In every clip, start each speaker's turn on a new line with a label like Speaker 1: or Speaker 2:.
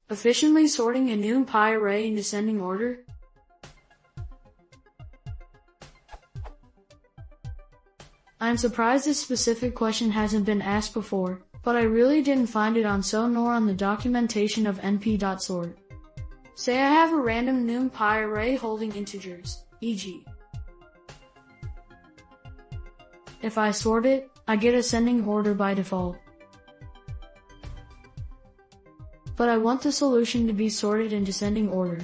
Speaker 1: Efficiently sorting a numpy array in descending order. I'm surprised this specific question hasn't been asked before, but I really didn't find it on SO nor on the documentation of np.sort. Say I have a random numpy array holding integers, e.g. If I sort it, I get ascending order by default. But I want the solution to be sorted in descending order.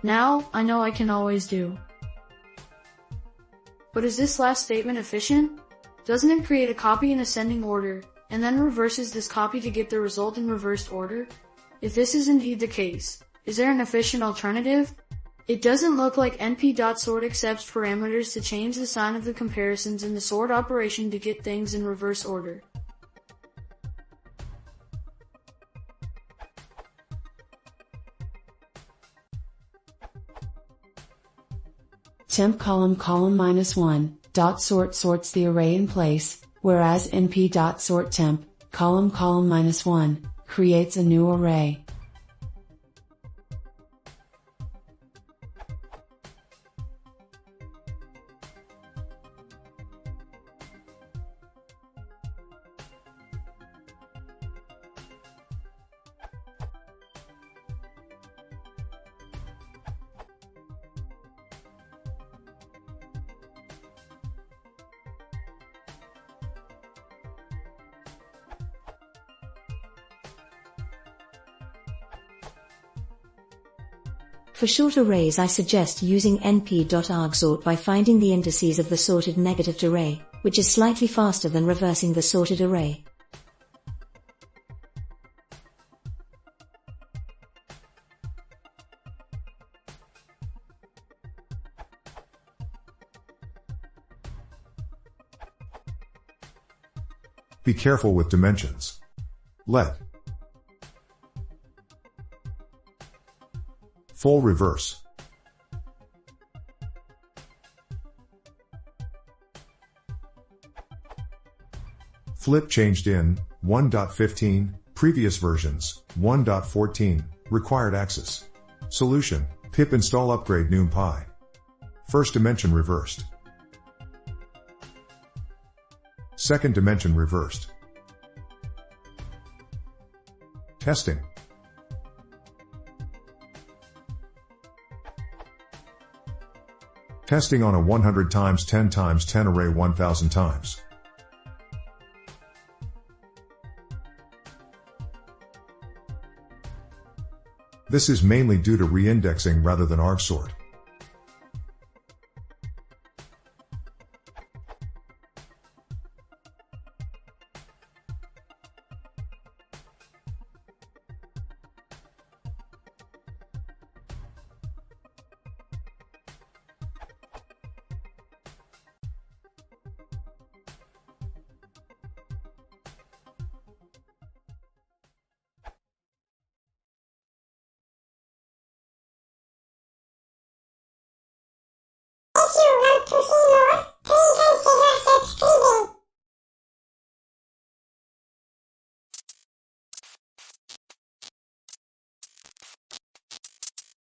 Speaker 1: Now, I know I can always do. But is this last statement efficient? Doesn't it create a copy in ascending order, and then reverses this copy to get the result in reversed order? If this is indeed the case, is there an efficient alternative? It doesn't look like np.sort accepts parameters to change the sign of the comparisons in the sort operation to get things in reverse order.
Speaker 2: Temp column -1 dot sort sorts the array in place, whereas np.sort temp column -1 creates a new array.
Speaker 3: For short arrays, I suggest using np.argsort by finding the indices of the sorted negative array, which is slightly faster than reversing the sorted array.
Speaker 4: Be careful with dimensions. Let full reverse. Flip changed in 1.15, previous versions 1.14, required access. Solution: pip install upgrade numpy. First dimension reversed. Second dimension reversed. Testing. Testing on a 100 times 10 times 10 array 1000 times. This is mainly due to reindexing rather than argsort.